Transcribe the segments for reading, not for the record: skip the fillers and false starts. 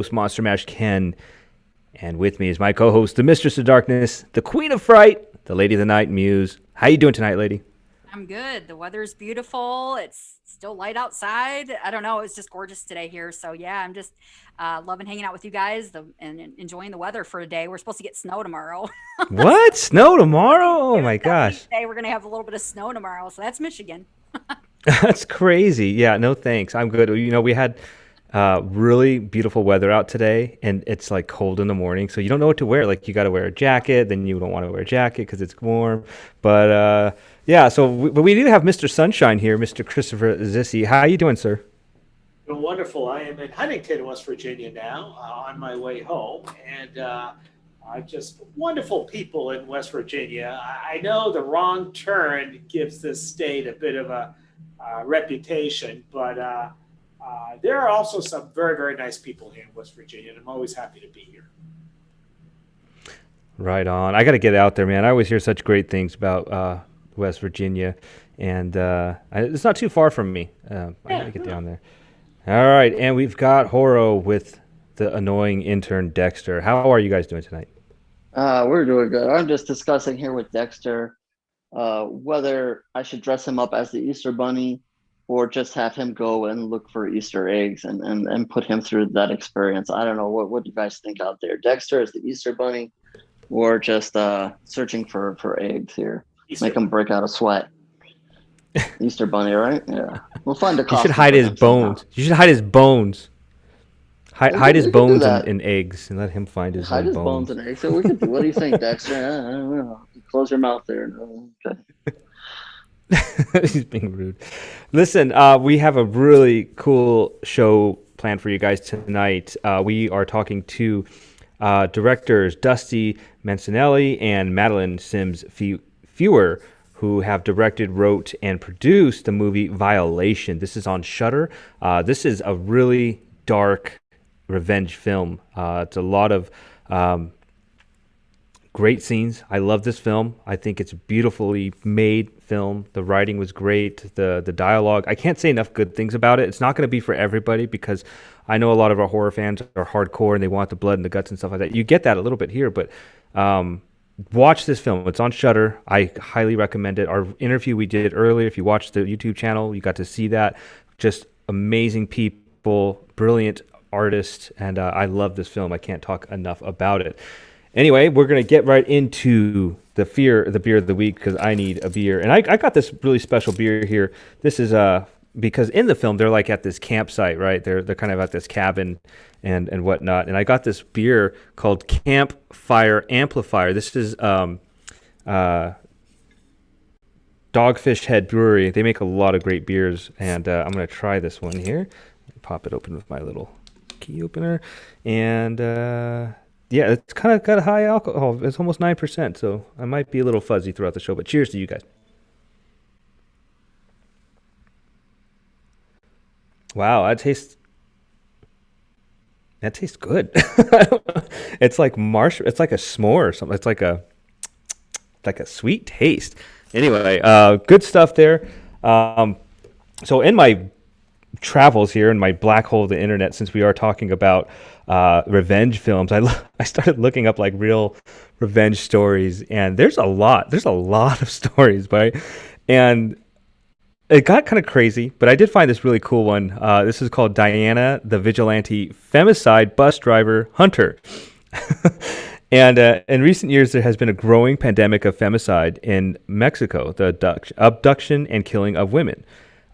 MonsterMash Ken, and with me is my co-host, the Mistress of Darkness, the Queen of Fright, the Lady of the Night, Muse. How you doing tonight, lady? I'm good. The weather's beautiful. It's still light outside. I don't know. It's just gorgeous today here. So yeah, I'm just loving hanging out with you guys and enjoying the weather for a day. We're supposed to get snow tomorrow. What? Snow tomorrow? Oh my 70 gosh. today. We're gonna have a little bit of snow tomorrow. So that's Michigan. That's crazy. Yeah, no thanks. I'm good. We had really beautiful weather out today, and it's like cold in the morning, so you don't know what to wear. Like you got to wear a jacket, then you don't want to wear a jacket because it's warm. But yeah, but we do have Mr. Sunshine here, Mr. Christopher Zisi. How are you doing, sir? Doing wonderful. I am in Huntington, West Virginia now, on my way home, and just wonderful people in West Virginia. I know the wrong turn gives this state a bit of a reputation, but there are also some very, very nice people here in West Virginia, and I'm always happy to be here. Right on. I got to get out there, man. I always hear such great things about West Virginia, and it's not too far from me. I got to get down there. All right, and we've got HorrO with the annoying intern Dexter. How are you guys doing tonight? We're doing good. I'm just discussing here with Dexter whether I should dress him up as the Easter Bunny or just have him go and look for Easter eggs and put him through that experience. I don't know. What do you guys think out there? Dexter as the Easter Bunny or just searching for eggs here? Make him break out a sweat. Easter Bunny, right? Yeah. We'll find a costume. You should hide his bones. You should hide his bones. Hide his bones in eggs and let him find his hide his bones in eggs. So we could do. What do you think, Dexter? I don't know. Close your mouth there. No, okay. He's being rude. Listen, we have a really cool show planned for you guys tonight. We are talking to directors Dusty Mancinelli and Madeline Sims Fewer, who have directed, wrote, and produced the movie Violation. This is on Shudder. This is a really dark revenge film. It's a lot of great scenes. I love this film. I think it's a beautifully made film. The writing was great. The dialogue, I can't say enough good things about it. It's not going to be for everybody because I know a lot of our horror fans are hardcore and they want the blood and the guts and stuff like that. You get that a little bit here, but watch this film. It's on Shudder. I highly recommend it. Our interview we did earlier, if you watched the YouTube channel, you got to see that. Just amazing people, brilliant artists, and I love this film. I can't talk enough about it. Anyway, we're going to get right into the beer of the week because I need a beer. And I got this really special beer here. This is because in the film, they're like at this campsite, right? They're kind of at this cabin and whatnot. And I got this beer called Campfire Amplifier. This is Dogfish Head Brewery. They make a lot of great beers. And I'm going to try this one here. Pop it open with my little key opener. And yeah, it's kind of got a high alcohol. It's almost 9%, so I might be a little fuzzy throughout the show. But cheers to you guys. Wow, that tastes good. It's like it's like a s'more or something. It's like a sweet taste. Anyway, good stuff there. So in my travels here in my black hole of the internet, since we are talking about revenge films, I started looking up like real revenge stories, and there's a lot of stories, right? And it got kind of crazy, but I did find this really cool one. This is called Diana, the Vigilante Femicide Bus Driver Hunter. And in recent years, there has been a growing pandemic of femicide in Mexico, the abduction and killing of women.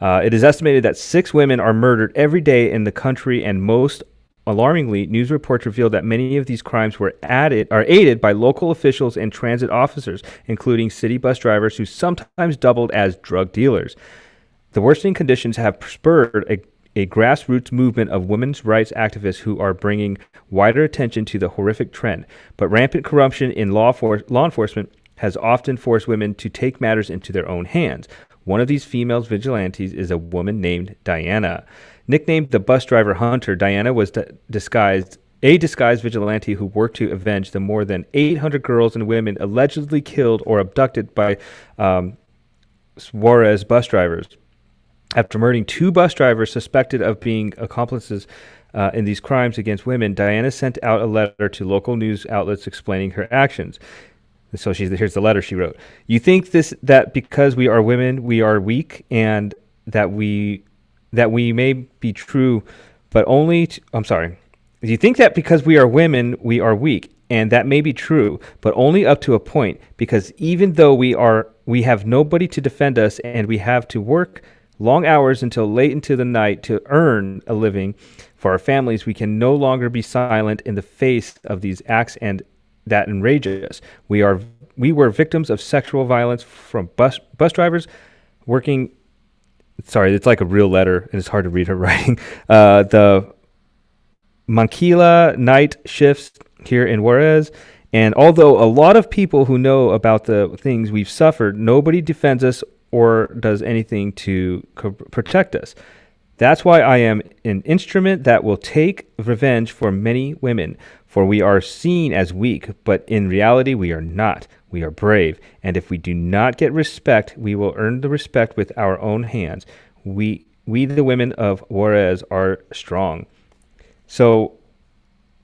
It is estimated that 6 women are murdered every day in the country, and most alarmingly, news reports reveal that many of these crimes are aided by local officials and transit officers, including city bus drivers who sometimes doubled as drug dealers. The worsening conditions have spurred a grassroots movement of women's rights activists who are bringing wider attention to the horrific trend. But rampant corruption in law enforcement has often forced women to take matters into their own hands. One of these female vigilantes is a woman named Diana. Nicknamed the bus driver Hunter, Diana was a disguised vigilante who worked to avenge the more than 800 girls and women allegedly killed or abducted by Suarez bus drivers. After murdering 2 bus drivers suspected of being accomplices in these crimes against women, Diana sent out a letter to local news outlets explaining her actions. So here's the letter she wrote. You think that because we are women, we are weak, and that we may be true, but only. I'm sorry. You think that because we are women, we are weak, and that may be true, but only up to a point. Because even though we have nobody to defend us, and we have to work long hours until late into the night to earn a living for our families, we can no longer be silent in the face of these acts and that enrage us. We were victims of sexual violence from bus drivers working. Sorry, it's like a real letter, and it's hard to read her writing. The Maquila night shifts here in Juarez, and although a lot of people who know about the things we've suffered, nobody defends us or does anything to protect us. That's why I am an instrument that will take revenge for many women. For we are seen as weak, but in reality we are not. We are brave, and if we do not get respect, we will earn the respect with our own hands. We the women of Juarez are strong. So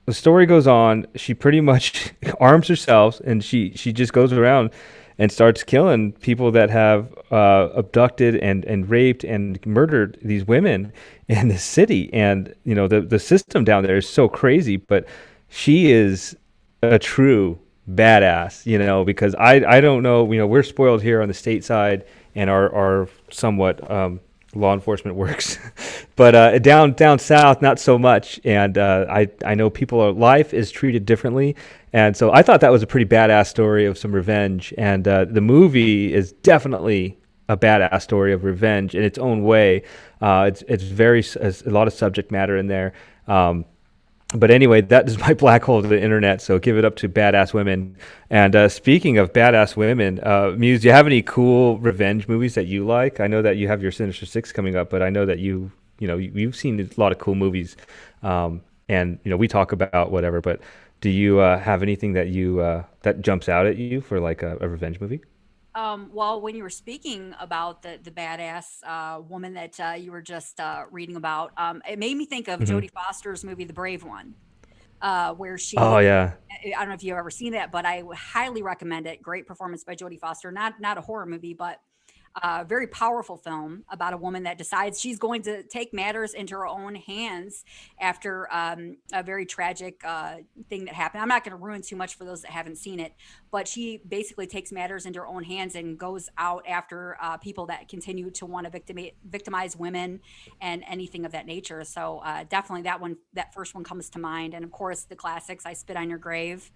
the story goes on. She pretty much arms herself, and she just goes around and starts killing people that have abducted and raped and murdered these women in the city. And the system down there is so crazy, but she is a true badass, because I don't know, we're spoiled here on the state side, and our somewhat law enforcement works, but down south, not so much. And I know life is treated differently. And so I thought that was a pretty badass story of some revenge. And the movie is definitely a badass story of revenge in its own way. It's a lot of subject matter in there. But anyway, that is my black hole to the internet, so give it up to badass women. And speaking of badass women, Muse, do you have any cool revenge movies that you like? I know that you have your Sinister Six coming up, but I know that you've seen a lot of cool movies, and we talk about whatever. But do you have anything that jumps out at you for like a revenge movie? Well, when you were speaking about the badass woman that you were just reading about, it made me think of Jodie Foster's movie, The Brave One, where she. Oh yeah. I don't know if you've ever seen that, but I highly recommend it. Great performance by Jodie Foster. Not a horror movie, but a very powerful film about a woman that decides she's going to take matters into her own hands after a very tragic thing that happened. I'm not going to ruin too much for those that haven't seen it, but she basically takes matters into her own hands and goes out after people that continue to want to victimize women and anything of that nature. So definitely that first one comes to mind. And of course the classics, I Spit on Your Grave,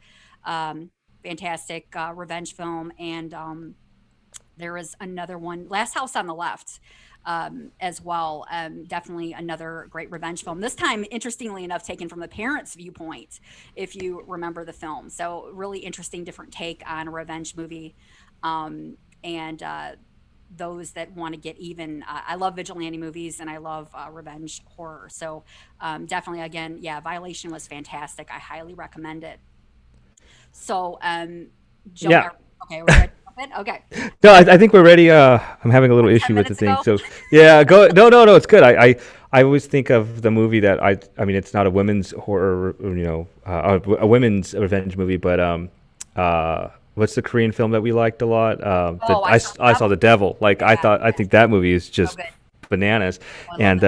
fantastic revenge film. And there was another one, Last House on the Left, as well. Definitely another great revenge film. This time, interestingly enough, taken from the parents' viewpoint, if you remember the film. So really interesting, different take on a revenge movie. And those that want to get even. I love vigilante movies, and I love revenge horror. So definitely, again, yeah, Violation was fantastic. I highly recommend it. So, Joe, yeah. Okay, we're ready. Okay. No, I think we're ready. I'm having a little issue with the thing. So yeah, go. No, it's good. I always think of the movie that I mean, it's not a women's horror, a women's revenge movie, but what's the Korean film that we liked a lot? I Saw the Devil. Like yeah. I think that movie is just bananas. And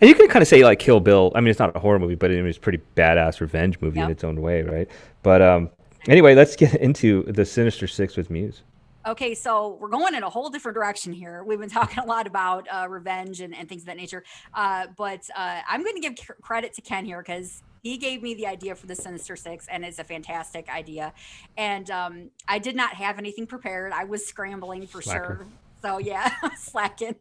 you can kind of say like Kill Bill. I mean, it's not a horror movie, but it's a pretty badass revenge movie in its own way, right? But anyway, let's get into the Sinister Six with Muse. Okay, so we're going in a whole different direction here. We've been talking a lot about revenge and things of that nature. But I'm going to give credit to Ken here because he gave me the idea for the Sinister Six, and it's a fantastic idea. And I did not have anything prepared. I was scrambling for sure. So yeah, slacking.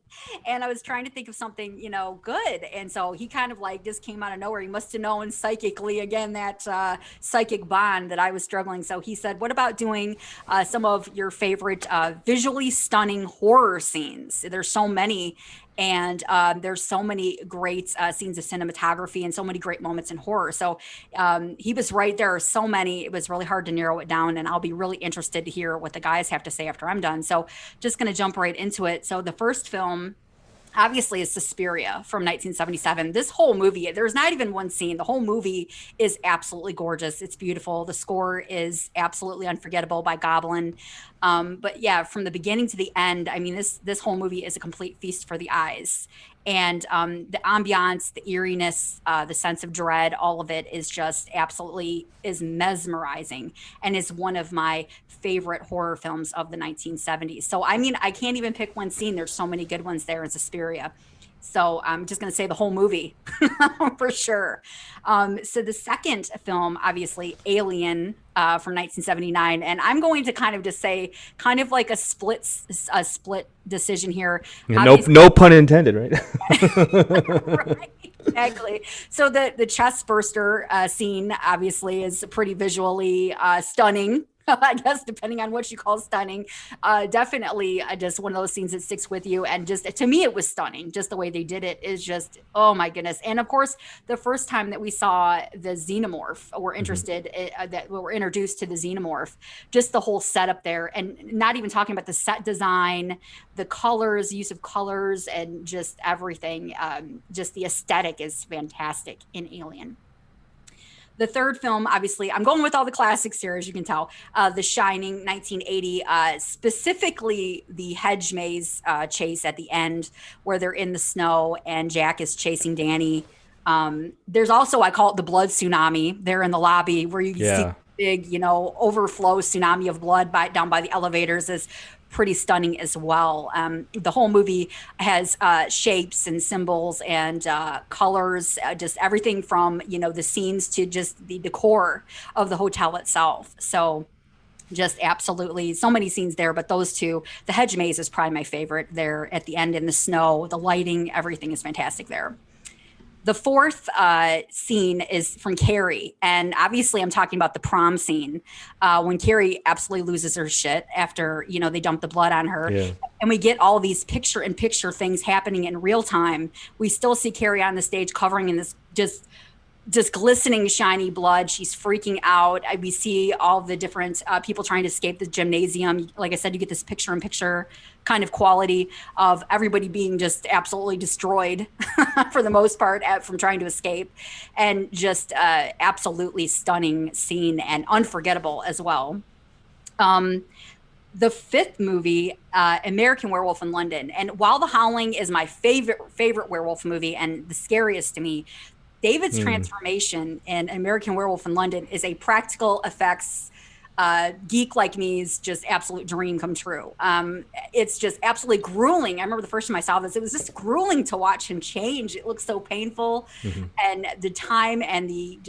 And I was trying to think of something, good. And so he kind of like just came out of nowhere. He must have known psychically, again, that psychic bond that I was struggling. So he said, what about doing some of your favorite visually stunning horror scenes? There's so many. And there's so many great scenes of cinematography and so many great moments in horror. So he was right. There are so many. It was really hard to narrow it down. And I'll be really interested to hear what the guys have to say after I'm done. So just going to jump right into it. So the first film obviously is Suspiria from 1977. This whole movie, there's not even one scene. The whole movie is absolutely gorgeous. It's beautiful. The score is absolutely unforgettable by Goblin. But yeah, from the beginning to the end, I mean, this whole movie is a complete feast for the eyes. And the ambiance, the eeriness, the sense of dread, all of it is just absolutely is mesmerizing, and is one of my favorite horror films of the 1970s. So I mean, I can't even pick one scene. There's so many good ones there in Suspiria. So I'm just going to say the whole movie for sure. So the second film, obviously, Alien from 1979, and I'm going to kind of just say, kind of like a split decision here. Yeah, no pun intended, right? Right, exactly. So the chest burster scene obviously is pretty visually stunning. I guess depending on what you call stunning, definitely just one of those scenes that sticks with you. And just to me, it was stunning. Just the way they did it is just, oh my goodness. And of course, the first time that we saw the xenomorph, we're interested that we were introduced to the xenomorph, just the whole setup there, and not even talking about the set design, the colors, use of colors, and just everything. Just the aesthetic is fantastic in Alien. The third film, obviously, I'm going with all the classics here, as you can tell. The Shining, 1980, specifically the hedge maze chase at the end, where they're in the snow and Jack is chasing Danny. There's also, I call it the blood tsunami. They're in the lobby where you see big, overflow tsunami of blood down by the elevators is pretty stunning as well. The whole movie has shapes and symbols and colors, just everything from, the scenes to just the decor of the hotel itself. So just absolutely so many scenes there, but those two, the hedge maze is probably my favorite there at the end in the snow, the lighting, everything is fantastic there. The fourth scene is from Carrie. And obviously I'm talking about the prom scene when Carrie absolutely loses her shit after, they dump the blood on her. Yeah. And we get all these picture-in-picture things happening in real time. We still see Carrie on the stage covering in this just glistening, shiny blood. She's freaking out. We see all the different people trying to escape the gymnasium. Like I said, you get this picture-in-picture kind of quality of everybody being just absolutely destroyed for the most part from trying to escape. And just absolutely stunning scene and unforgettable as well. The fifth movie, American Werewolf in London. And while The Howling is my favorite werewolf movie and the scariest to me, David's transformation in American Werewolf in London is a practical effects geek like me's just absolute dream come true. It's just absolutely grueling. I remember the first time I saw this, it was just grueling to watch him change. It looked so painful, and the time and the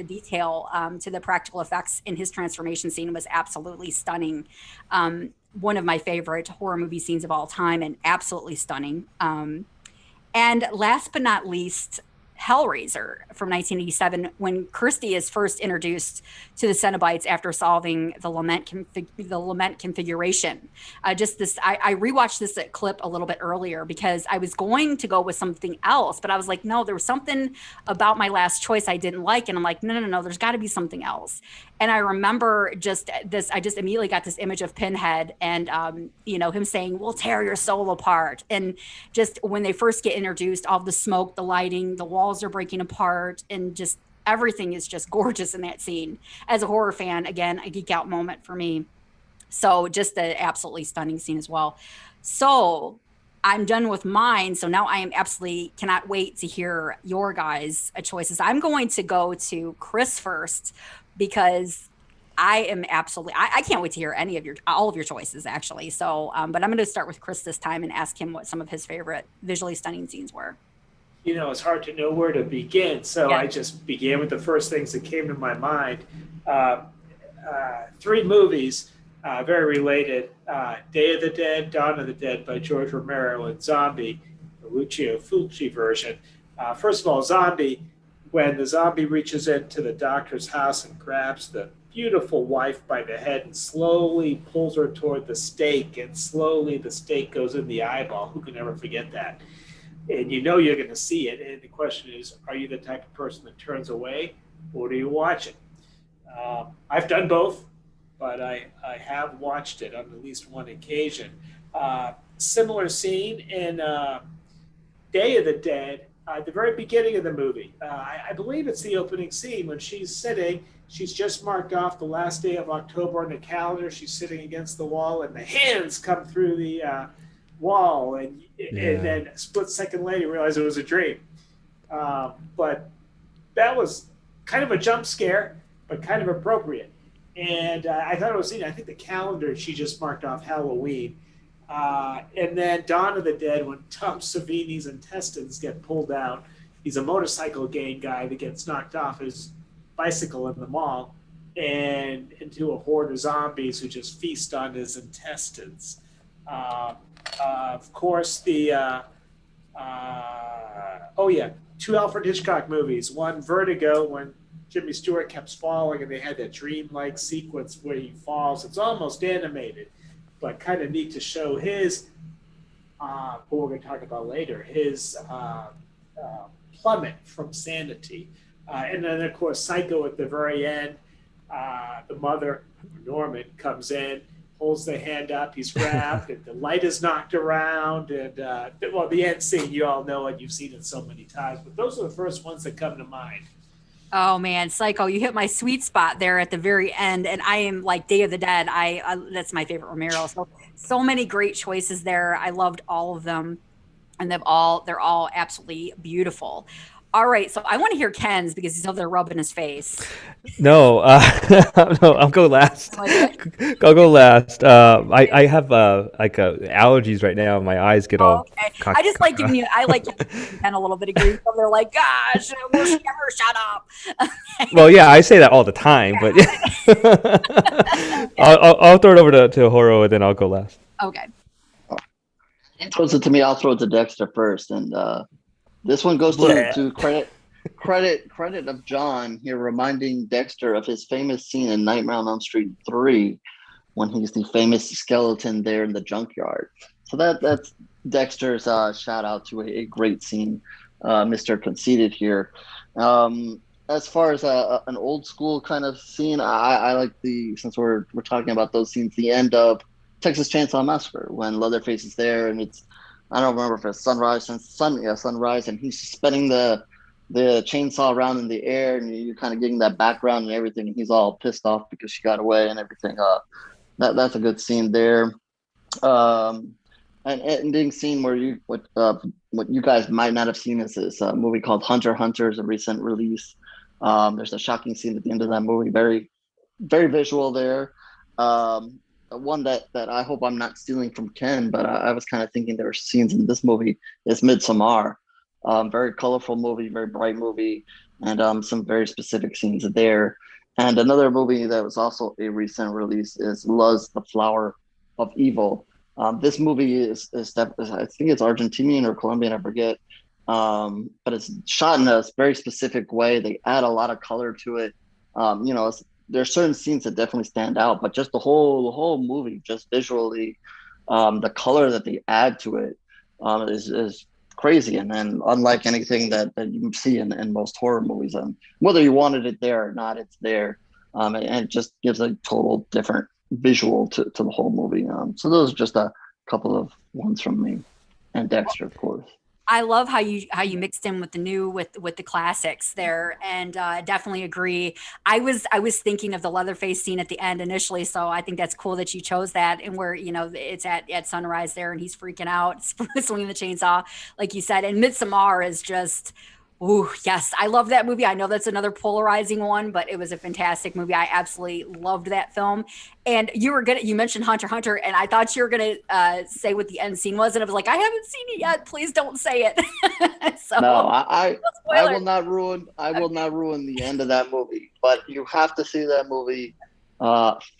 detail to the practical effects in his transformation scene was absolutely stunning. One of my favorite horror movie scenes of all time, and absolutely stunning. And last but not least, Hellraiser from 1987, when Kirsty is first introduced to the Cenobites after solving the lament configuration. I rewatched this clip a little bit earlier because I was going to go with something else, but I was like, no, there was something about my last choice I didn't like, and I'm like, no, there's got to be something else. And I remember just this, I just immediately got this image of Pinhead and, him saying, we'll tear your soul apart. And just when they first get introduced, all the smoke, the lighting, the walls are breaking apart, and just everything is just gorgeous in that scene. As a horror fan, again, a geek out moment for me. So just an absolutely stunning scene as well. So I'm done with mine. So now I am absolutely cannot wait to hear your guys' choices. I'm going to go to Chris first because I am absolutely, I can't wait to hear all of your choices actually. So, but I'm going to start with Chris this time and ask him what some of his favorite visually stunning scenes were. It's hard to know where to begin. So I just began with the first things that came to my mind. Three movies, very related. Day of the Dead, Dawn of the Dead by George Romero, and Zombie, the Lucio Fulci version. First of all, Zombie, when the zombie reaches into the doctor's house and grabs the beautiful wife by the head and slowly pulls her toward the stake, and slowly the stake goes in the eyeball. Who can ever forget that? And you're going to see it. And the question is, are you the type of person that turns away, or do you watch it? I've done both, but I have watched it on at least one occasion. Similar scene in Day of the Dead, at the very beginning of the movie. I believe it's the opening scene when she's sitting. She's just marked off the last day of October on the calendar. She's sitting against the wall, and the hands come through the wall, and then a split second later, you realize it was a dream. But that was kind of a jump scare, but kind of appropriate. And I thought it was neat. I think the calendar, she just marked off Halloween. And then Dawn of the Dead, when Tom Savini's intestines get pulled out. He's a motorcycle gang guy that gets knocked off his bicycle in the mall and into a horde of zombies who just feast on his intestines. Of course, two Alfred Hitchcock movies. One, Vertigo, when Jimmy Stewart kept falling and they had that dreamlike sequence where he falls. It's almost animated, but kind of neat to show his, who we're going to talk about later, his plummet from sanity. And then, of course, Psycho at the very end. The mother, Norman, comes in, holds the hand up, he's wrapped, and the light is knocked around. And, the end scene, you all know it. You've seen it so many times. But those are the first ones that come to mind. Oh man, Psycho, you hit my sweet spot there at the very end, and I am like Day of the Dead. I that's my favorite Romero. So many great choices there. I loved all of them, and they're all absolutely beautiful. All right, so I want to hear Ken's because he's over there rubbing his face. No, no, I'll go last. I'll go last. I have allergies right now. My eyes get all. Okay. I just like giving you. I like giving Ken a little bit of grief. So they're like, "Gosh, will she ever shut up?" Well, yeah, I say that all the time, but I'll throw it over to HorrO and then I'll go last. Okay. Throws it to me. I'll throw it to Dexter first, and this one goes to credit of John here, reminding Dexter of his famous scene in Nightmare on Elm Street 3 when he's the famous skeleton there in the junkyard. So that's Dexter's shout out to a great scene, Mr. Conceited here. As far as an old school kind of scene, I like since we're talking about those scenes, the end of Texas Chainsaw Massacre when Leatherface is there and I don't remember if it's sunrise, and he's spinning the chainsaw around in the air, and you're kind of getting that background and everything, and he's all pissed off because she got away and everything. That's a good scene there. An ending scene where what you guys might not have seen is this movie called Hunter x Hunter, is a recent release. There's a shocking scene at the end of that movie, very, very visual there. One that I hope I'm not stealing from Ken, but I was kind of thinking there were scenes in this movie is Midsommar. Very colorful movie, very bright movie, and some very specific scenes there. And another movie that was also a recent release is Luz, the Flower of Evil. This movie is I think it's Argentinian or Colombian, I forget. But it's shot in a very specific way. They add a lot of color to it. There's certain scenes that definitely stand out, but just the whole movie, just visually, the color that they add to it is crazy, and unlike anything that you see in most horror movies. Whether you wanted it there or not, it's there, and it just gives a total different visual to the whole movie. So those are just a couple of ones from me, and Dexter, of course. I love how you mixed in with the new with the classics there, and definitely agree. I was thinking of the Leatherface scene at the end initially, so I think that's cool that you chose that, and where it's at sunrise there, and he's freaking out, swinging the chainsaw, like you said. And Midsommar is just. Ooh, yes. I love that movie. I know that's another polarizing one, but it was a fantastic movie. I absolutely loved that film. And you mentioned Hunter x Hunter, and I thought you were going to say what the end scene was. And I was like, I haven't seen it yet. Please don't say it. So, no, I will not ruin the end of that movie, but you have to see that movie.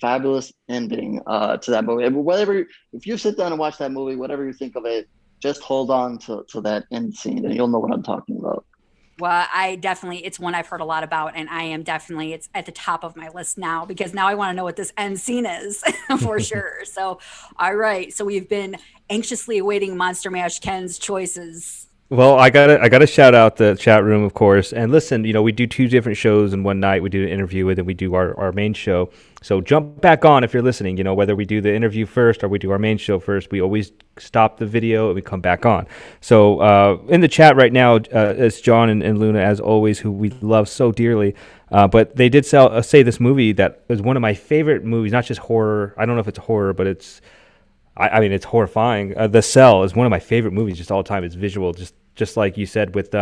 Fabulous ending to that movie. If you sit down and watch that movie, whatever you think of it, just hold on to that end scene and you'll know what I'm talking about. Well, it's one I've heard a lot about, and it's at the top of my list now, because now I want to know what this end scene is for sure. So, all right. So we've been anxiously awaiting Monster Mash Ken's choices Well, I gotta shout out the chat room, of course. And listen, we do two different shows in one night. We do an interview with, and we do our main show. So jump back on if you're listening. Whether we do the interview first or we do our main show first, we always stop the video and we come back on. So in the chat right now, it's John and Luna, as always, who we love so dearly. But they did say this movie that is one of my favorite movies, not just horror. I don't know if it's horror, but I mean, it's horrifying. The Cell is one of my favorite movies just all the time. It's visual, just like you said with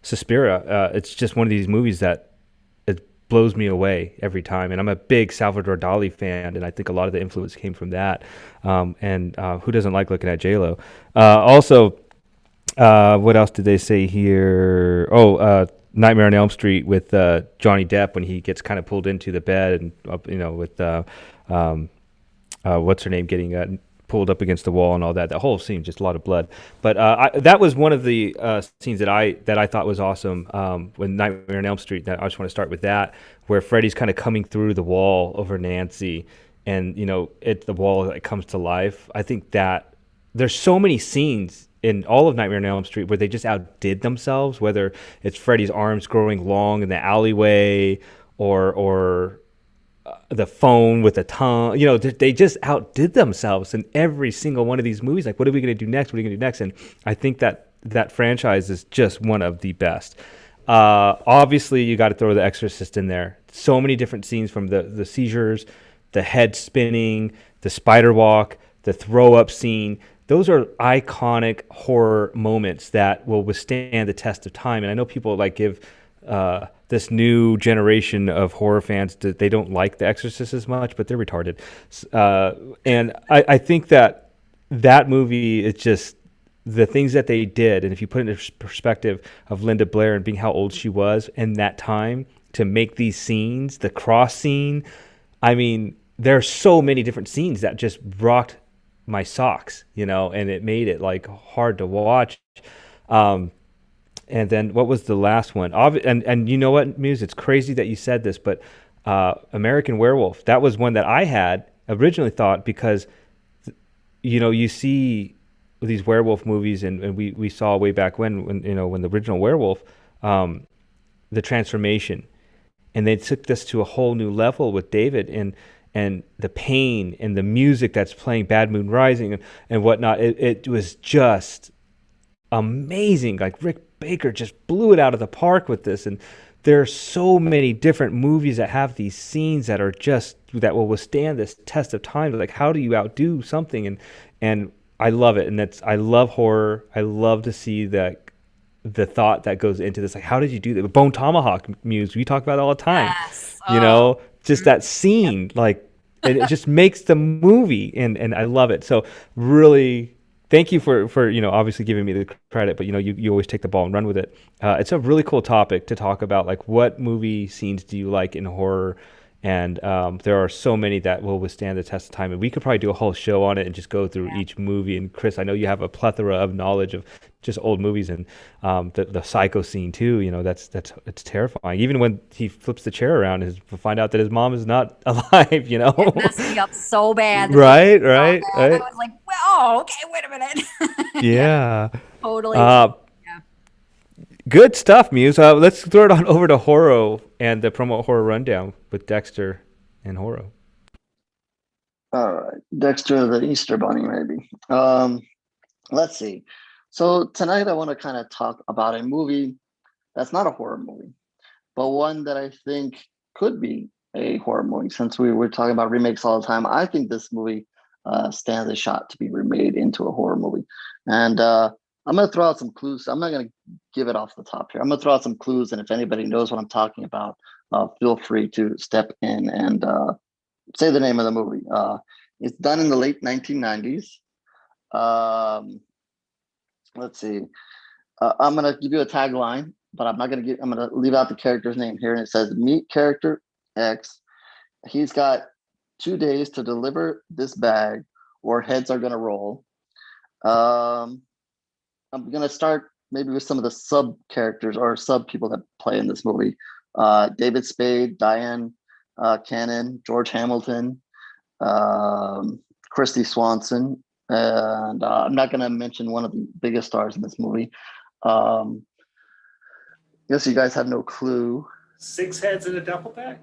Suspiria. It's just one of these movies that it blows me away every time. And I'm a big Salvador Dali fan, and I think a lot of the influence came from that. And who doesn't like looking at J-Lo? Also, what else did they say here? Oh, Nightmare on Elm Street with Johnny Depp when he gets kind of pulled into the bed and with what's her name getting pulled up against the wall and all that. That whole scene, just a lot of blood. But that was one of the scenes that I thought was awesome when Nightmare on Elm Street. That I just want to start with that, where Freddy's kind of coming through the wall over Nancy, and the wall like, comes to life. I think that there's so many scenes in all of Nightmare on Elm Street where they just outdid themselves, whether it's Freddy's arms growing long in the alleyway or the phone with the tongue. They just outdid themselves in every single one of these movies. Like, what are we going to do next? What are we going to do next? And I think that franchise is just one of the best. Obviously, you got to throw The Exorcist in there. So many different scenes, from the seizures, the head spinning, the spider walk, the throw up scene. Those are iconic horror moments that will withstand the test of time. And I know people give this new generation of horror fans, they don't like The Exorcist as much, but they're retarded. And I think that movie is just the things that they did. And if you put it in perspective of Linda Blair and being how old she was in that time to make these scenes, the cross scene, I mean, there are so many different scenes that just rocked my socks, and it made it hard to watch. And then what was the last one? And you know what, Muse? It's crazy that you said this, but American Werewolf, that was one that I had originally thought, because you see these werewolf movies, and we saw way back when the original Werewolf, the transformation, and they took this to a whole new level with David and the pain and the music that's playing, Bad Moon Rising and whatnot. It was just amazing. Like, Rick Baker just blew it out of the park with this. And there are so many different movies that have these scenes that will withstand this test of time. Like, how do you outdo something? And I love it. And I love horror. I love to see the thought that goes into this. Like, how did you do that? Bone Tomahawk, Muse, we talk about it all the time. Yes. Just that scene, it just makes the movie, and I love it. So really, thank you for obviously giving me the credit, but you always take the ball and run with it. It's a really cool topic to talk about. Like, what movie scenes do you like in horror? And there are so many that will withstand the test of time, and we could probably do a whole show on it and just go through each movie. And Chris, I know you have a plethora of knowledge of just old movies, and the Psycho scene too. It's terrifying. Even when he flips the chair around, to find out that his mom is not alive. It messed me up so bad. Right. I was like, well, okay, wait a minute. Yeah. Totally. Good stuff, Muse. Let's throw it on over to HorrO and the promo horror rundown with Dexter and HorrO. All right, Dexter the Easter Bunny, maybe. Let's see. So tonight I want to kind of talk about a movie that's not a horror movie, but one that I think could be a horror movie. Since we were talking about remakes all the time, I think this movie stands a shot to be remade into a horror movie. And I'm going to throw out some clues. I'm not going to give it off the top here. I'm going to throw out some clues, and if anybody knows what I'm talking about, feel free to step in and say the name of the movie. It's done in the late 1990s. Let's see. I'm going to give you a tagline, but I'm going to leave out the character's name here, and it says, "Meet character X. He's got 2 days to deliver this bag, or heads are going to roll." I'm going to start maybe with some of the sub characters or sub people that play in this movie. David Spade, Diane Cannon, George Hamilton, Christy Swanson. And I'm not going to mention one of the biggest stars in this movie. Um, Guess you guys have no clue. 6 heads in a duffel bag?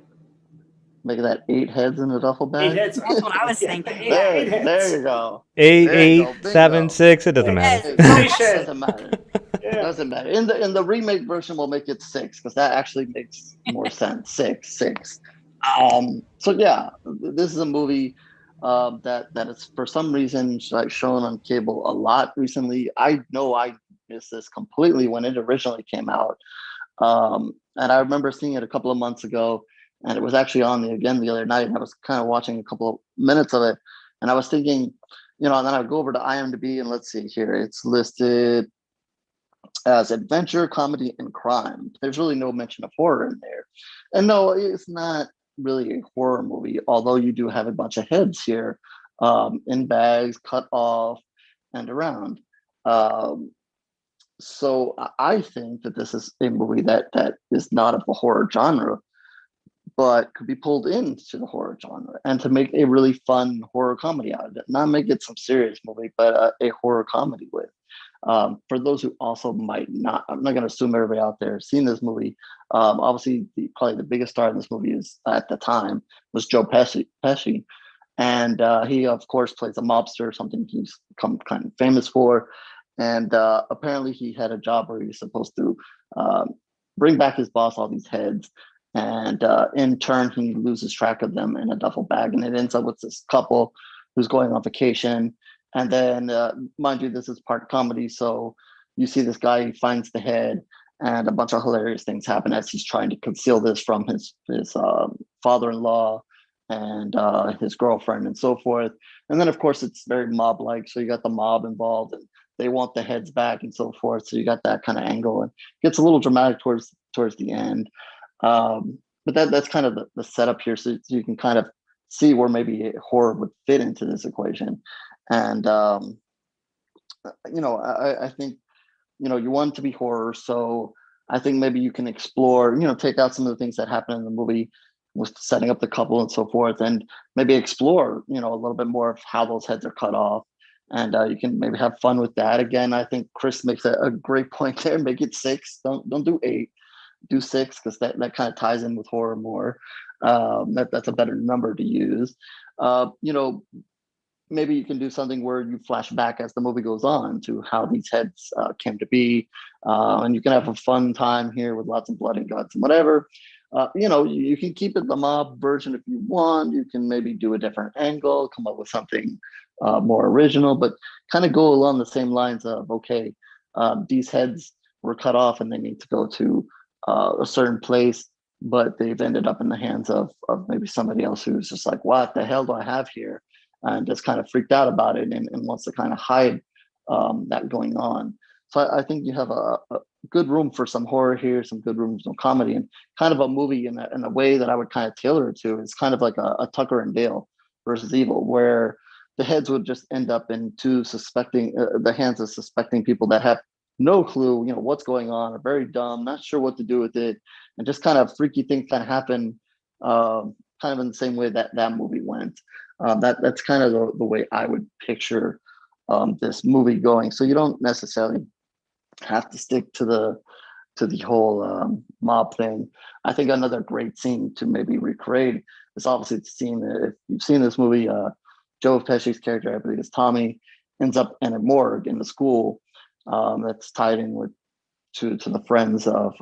Make that 8 heads in a duffel 8 bag. heads. That's what I was thinking. Eight, Yeah. 8 heads. There you go. Eight, There you go. eight, seven, Bingo. 6. It doesn't Yes. matter. Finish it. Doesn't matter. Yeah. Doesn't matter. In the remake version, we'll make it 6 because that actually makes more sense. 6. So yeah, this is a movie that is for some reason like shown on cable a lot recently. I know I missed this completely when it originally came out, and I remember seeing it a couple of months ago, and it was actually on again the other night. And I was kind of watching a couple of minutes of it, and I was thinking, and then I go over to IMDb and let's see here, it's listed as adventure, comedy, and crime. There's really no mention of horror in there. And no, it's not really a horror movie, although you do have a bunch of heads here in bags, cut off, and around. Um, so I think that this is a movie that is not of the horror genre, but could be pulled into the horror genre and to make a really fun horror comedy out of it. Not make it some serious movie, but a horror comedy with. For those who also might not, I'm not going to assume everybody out there has seen this movie. Obviously, probably the biggest star in this movie is at the time was Joe Pesci, and he of course plays a mobster, something he's become kind of famous for. And apparently, he had a job where he's supposed to bring back his boss all these heads, and in turn, he loses track of them in a duffel bag, and it ends up with this couple who's going on vacation. And then, mind you, this is part comedy. So you see this guy, he finds the head, and a bunch of hilarious things happen as he's trying to conceal this from his father-in-law and his girlfriend and so forth. And then, of course, it's very mob-like. So you got the mob involved, and they want the heads back and so forth. So you got that kind of angle, and it gets a little dramatic towards the end. But that's kind of the setup here, so you can kind of see where maybe horror would fit into this equation. And I think you want it to be horror, so I think maybe you can explore, take out some of the things that happen in the movie with setting up the couple and so forth, and maybe explore a little bit more of how those heads are cut off, and you can maybe have fun with that. Again, I think Chris makes a great point there. Make it 6. Don't do 8. Do 6 because that kind of ties in with horror more. That's a better number to use. Maybe you can do something where you flash back as the movie goes on to how these heads came to be, and you can have a fun time here with lots of blood and guts and whatever. You can keep it the mob version if you want. You can maybe do a different angle, come up with something more original, but kind of go along the same lines of, okay, these heads were cut off and they need to go to a certain place, but they've ended up in the hands of maybe somebody else who's just like, what the hell do I have here? And just kind of freaked out about it and wants to kind of hide that going on. So I think you have a good room for some horror here, some good room for some comedy, and kind of a movie in a way that I would kind of tailor it to. It's kind of like a Tucker and Dale versus Evil, where the heads would just end up in the hands of suspecting people that have no clue, what's going on, are very dumb, not sure what to do with it, and just kind of freaky things kind of happen, kind of in the same way that movie went. That's kind of the way I would picture this movie going. So you don't necessarily have to stick to the whole mob thing. I think another great scene to maybe recreate is obviously the scene that if you've seen this movie, Joe Pesci's character, I believe is Tommy, ends up in a morgue in the school that's tied in to the friends of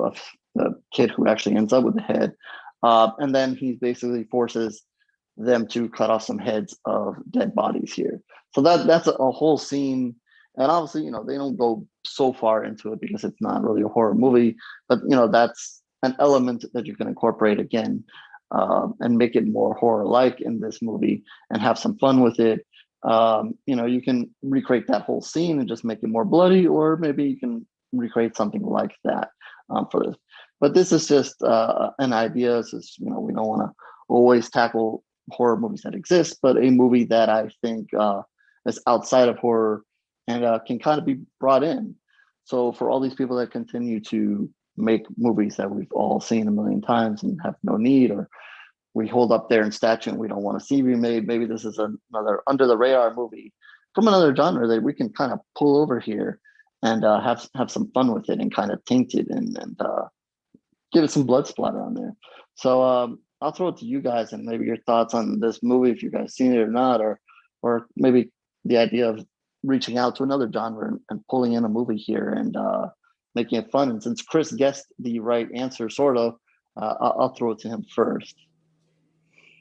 the kid who actually ends up with the head. And then he basically forces them to cut off some heads of dead bodies here. So that's a whole scene. And obviously, they don't go so far into it because it's not really a horror movie, but that's an element that you can incorporate again and make it more horror-like in this movie and have some fun with it. You can recreate that whole scene and just make it more bloody, or maybe you can recreate something like that for this. But this is just an idea. This is, we don't want to always tackle horror movies that exist, but a movie that I think is outside of horror and can kind of be brought in. So for all these people that continue to make movies that we've all seen a million times and have no need, or we hold up there in statue and we don't want to see remade, maybe this is another under the radar movie from another genre that we can kind of pull over here and have some fun with it and kind of taint it and give it some blood splatter on there. So I'll throw it to you guys and maybe your thoughts on this movie, if you guys seen it or not, or maybe the idea of reaching out to another genre and pulling in a movie here and making it fun. And since Chris guessed the right answer, sort of, I'll throw it to him first.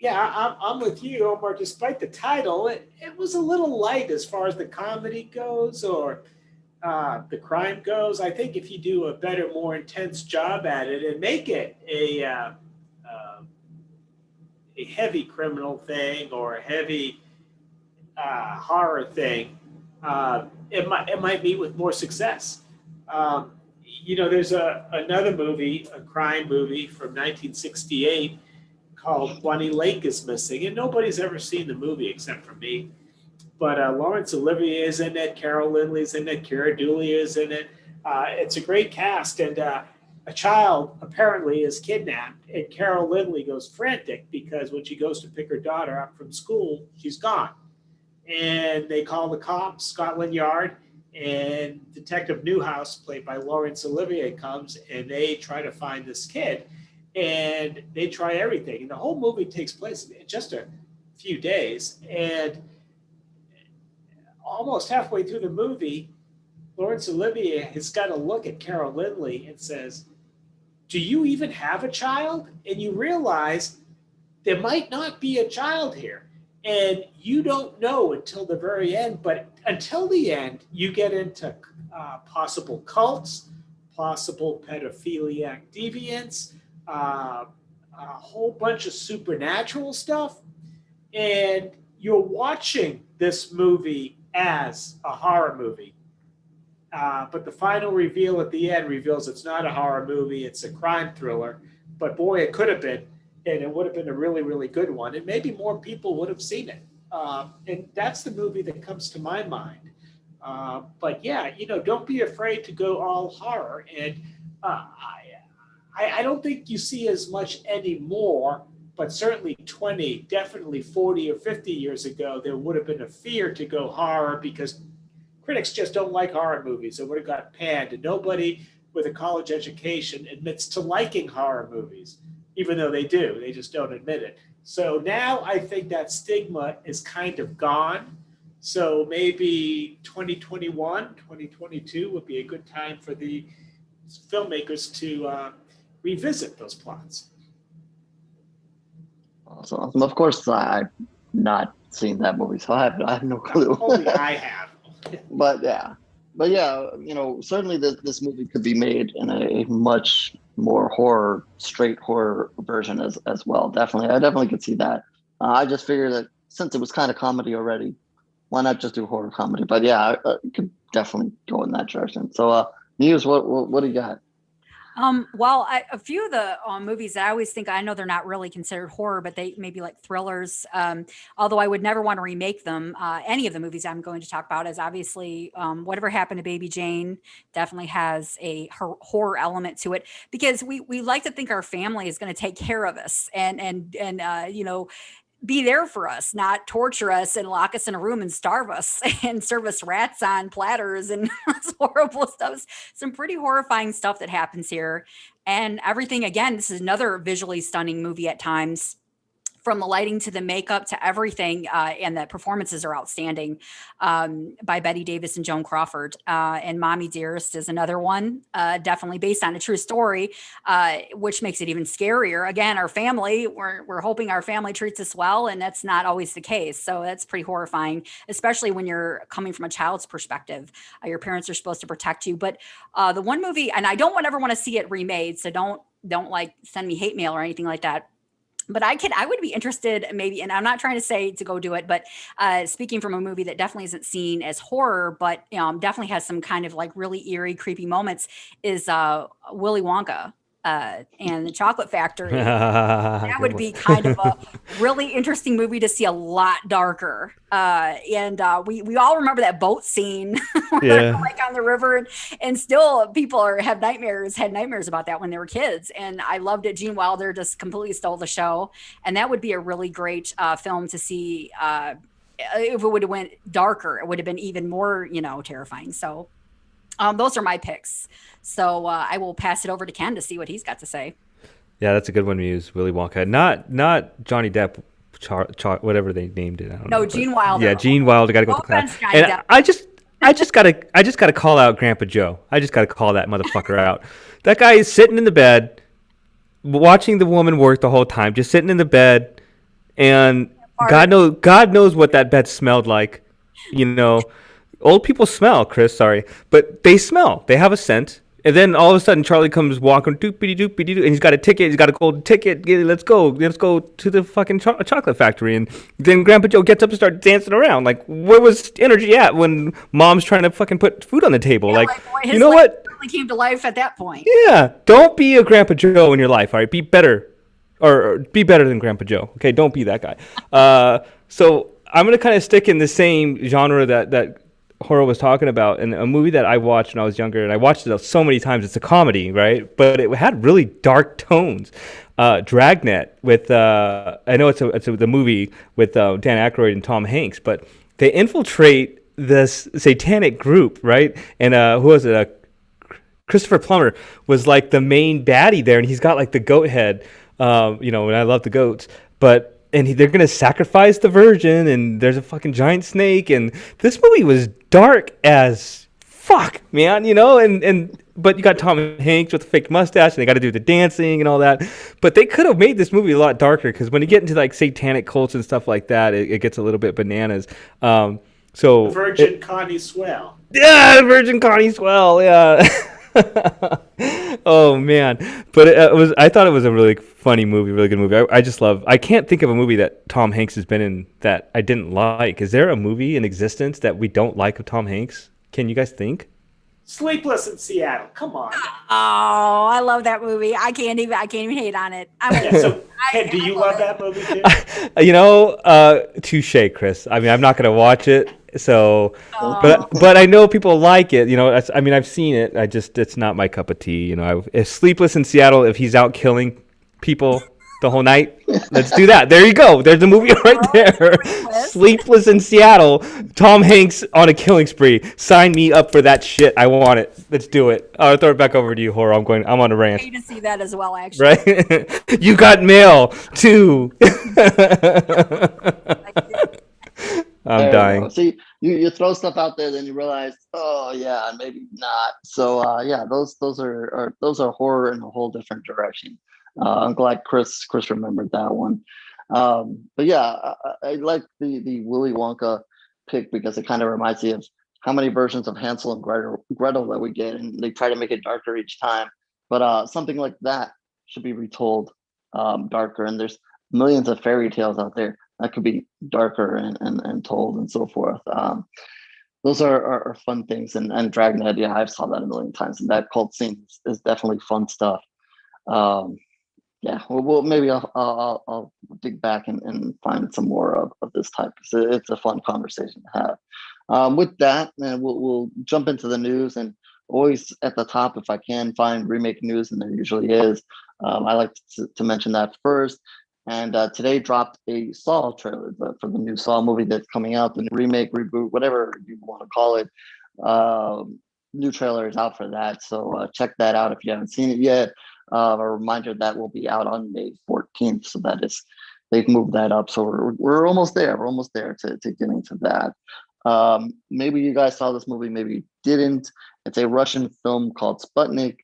Yeah, I'm with you, Omar. Despite the title, it was a little light as far as the comedy goes or the crime goes. I think if you do a better, more intense job at it and make it a heavy criminal thing or a heavy horror thing, it might meet with more success. There's another movie, a crime movie from 1968 called Bunny Lake is Missing, and nobody's ever seen the movie except for me. But Laurence Olivier is in it, Carol Lindley's in it, Cara Dooley is in it. It's a great cast, and a child apparently is kidnapped, and Carol Lindley goes frantic because when she goes to pick her daughter up from school, she's gone. And they call the cops, Scotland Yard, and Detective Newhouse, played by Laurence Olivier, comes, and they try to find this kid, and they try everything. And the whole movie takes place in just a few days, and almost halfway through the movie, Laurence Olivier has got to look at Carol Lindley and says, "Do you even have a child?" And you realize there might not be a child here. And you don't know until the very end, but until the end, you get into possible cults, possible pedophiliac deviants, a whole bunch of supernatural stuff. And you're watching this movie as a horror movie. But the final reveal at the end reveals it's not a horror movie, it's a crime thriller. But boy, it could have been. And it would have been a really, really good one. And maybe more people would have seen it. And that's the movie that comes to my mind. But yeah, don't be afraid to go all horror. And I don't think you see as much anymore, but certainly 20, definitely 40 or 50 years ago, there would have been a fear to go horror because critics just don't like horror movies. It would have got panned. And nobody with a college education admits to liking horror movies. Even though they do, they just don't admit it. So now I think that stigma is kind of gone. So maybe 2021, 2022 would be a good time for the filmmakers to revisit those plots. Awesome. Of course, I've not seen that movie, so I have no clue. Only I have. But yeah, certainly this movie could be made in a much more straight horror version as well. Definitely, I definitely could see that. I just figured that since it was kind of comedy already, why not just do horror comedy? But yeah, I could definitely go in that direction. So, Muse, what do you got? A few of the movies that I always think, I know they're not really considered horror, but they may be like thrillers. Although I would never want to remake them. Any of the movies I'm going to talk about is obviously Whatever Happened to Baby Jane definitely has a horror element to it because we like to think our family is going to take care of us and be there for us, not torture us and lock us in a room and starve us and serve us rats on platters and horrible stuff. Some pretty horrifying stuff that happens here. And everything, again, this is another visually stunning movie at times. From the lighting to the makeup to everything, and the performances are outstanding by Bette Davis and Joan Crawford. And Mommy Dearest is another one, definitely based on a true story, which makes it even scarier. Again, our family, we're hoping our family treats us well, and that's not always the case. So that's pretty horrifying, especially when you're coming from a child's perspective. Your parents are supposed to protect you. But the one movie, and I don't ever want to see it remade, so don't like send me hate mail or anything like that. But I would be interested maybe, and I'm not trying to say to go do it, but speaking from a movie that definitely isn't seen as horror, but definitely has some kind of like really eerie, creepy moments is Willy Wonka and the Chocolate Factory. That would be kind of a really interesting movie to see a lot darker. And we all remember that boat scene where they're like on the river, and still people had nightmares about that when they were kids. And I loved it. Gene Wilder just completely stole the show, and that would be a really great film to see. If it would have went darker, it would have been even more, terrifying. So Those are my picks. So I will pass it over to Ken to see what he's got to say. Yeah, that's a good one to use. Willy Wonka, not Johnny Depp, whatever they named it. I don't know. No, Gene Wilder. Yeah, Gene Wilder. Got to go No with the clown. offense, Johnny And Depp. I just gotta call out Grandpa Joe. I just gotta call that motherfucker out. That guy is sitting in the bed, watching the woman work the whole time, just sitting in the bed, and God knows what that bed smelled like. You know, old people smell, Chris. Sorry, but they smell. They have a scent. And then all of a sudden, Charlie comes walking, doopity doopity doo, and he's got a ticket. He's got a gold ticket. Let's go to the fucking chocolate factory. And then Grandpa Joe gets up and starts dancing around. Like, where was energy at when Mom's trying to fucking put food on the table? Yeah, like boy, his you know life what? really came to life at that point. Yeah, don't be a Grandpa Joe in your life. All right, be better, or be better than Grandpa Joe. Okay, don't be that guy. So I'm gonna kind of stick in the same genre that HorrO was talking about, and a movie that I watched when I was younger, and I watched it so many times. It's a comedy, right? But it had really dark tones. Dragnet with I know it's the movie with Dan Aykroyd and Tom Hanks, but they infiltrate this satanic group, right? And who was it? Christopher Plummer was like the main baddie there, and he's got like the goat head, and I love the goats, and they're gonna sacrifice the virgin, and there's a fucking giant snake, and this movie was dark as fuck, man, but you got Tom Hanks with the fake mustache, and they got to do the dancing and all that, but they could have made this movie a lot darker, because when you get into like satanic cults and stuff like that, it gets a little bit bananas. So Virgin Connie Swell. Yeah, Virgin Connie Swell, yeah. Oh man, but I thought it was a really funny movie, really good movie. I can't think of a movie that Tom Hanks has been in that I didn't like. Is there a movie in existence that we don't like of Tom Hanks? Can you guys think? Sleepless in Seattle. Come on. Oh, I love that movie. I can't even hate on it. So, Ken, do you love that movie too? Touche, Chris. I mean, I'm not gonna watch it. So, but I know people like it. I've seen it. It's not my cup of tea. If Sleepless in Seattle, if he's out killing people the whole night, let's do that. There you go. There's the movie right there. Sleepless in Seattle. Tom Hanks on a killing spree. Sign me up for that shit. I want it. Let's do it. I'll throw it back over to you, HorrO. I'm on a rant. I need to see that as well, actually. Right? You got mail too. I'm dying. See, you throw stuff out there, then you realize, oh yeah, maybe not. So those are horror in a whole different direction. I'm glad Chris remembered that one. But yeah, I like the Willy Wonka pick, because it kind of reminds me of how many versions of Hansel and Gretel that we get, and they try to make it darker each time. But something like that should be retold darker. And there's millions of fairy tales out there that could be darker and told and so forth. Those are fun things. And Dragnet, yeah, I've saw that a million times. And that cult scene is definitely fun stuff. Maybe I'll dig back and find some more of this type, because it's a fun conversation to have. With that, we'll jump into the news, and always at the top, if I can find remake news, and there usually is, I like to mention that first. And today dropped a Saw trailer for the new Saw movie that's coming out, the new remake, reboot, whatever you want to call it. New trailer is out for that, so check that out if you haven't seen it yet. A reminder that will be out on May 14th, so they've moved that up. So we're almost there. We're almost there to getting to that. Maybe you guys saw this movie, maybe you didn't. It's a Russian film called Sputnik.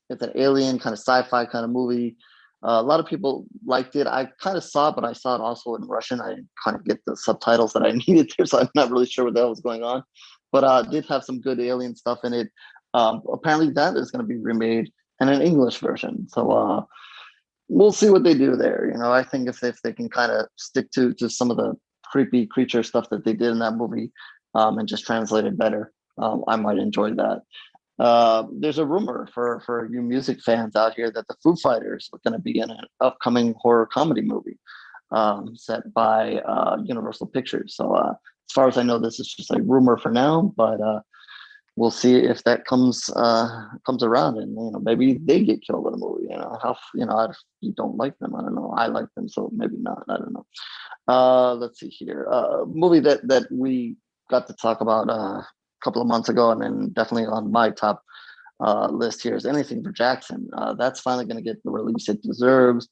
It's an alien kind of sci-fi kind of movie. A lot of people liked it. I kind of saw it, but I saw it also in Russian. I didn't kind of get the subtitles that I needed there, so I'm not really sure what the hell was going on. But did have some good alien stuff in it. Apparently that is going to be remade in an English version. So we'll see what they do there. I think if they can kind of stick to some of the creepy creature stuff that they did in that movie, and just translate it better, I might enjoy that. There's a rumor for you music fans out here that the Foo Fighters are going to be in an upcoming horror comedy movie set by Universal Pictures. So as far as I know, this is just a rumor for now, but we'll see if that comes around, and maybe they get killed in a movie. If you don't like them, I don't know. I like them, so maybe not. I don't know. Let's see here. Movie that we got to talk about couple of months ago, and then definitely on my top list here is Anything for Jackson. That's finally going to get the release it deserves.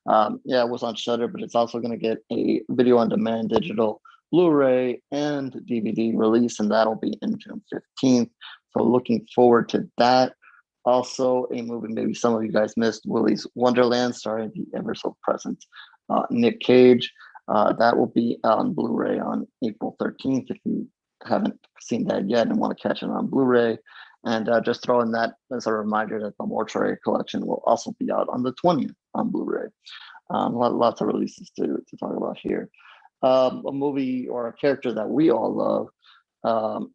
Yeah, it was on Shudder, but it's also going to get a video on demand digital Blu-ray and DVD release, and that'll be in June 15th. So looking forward to that. Also, a movie maybe some of you guys missed, Willy's Wonderland, starring the ever so present Nick Cage. That will be on Blu-ray on April 13th. If you haven't seen that yet and want to catch it on Blu-ray, and just throw in that as a reminder that the Mortuary Collection will also be out on the 20th on Blu-ray. Lots of releases to talk about here. A movie or a character that we all love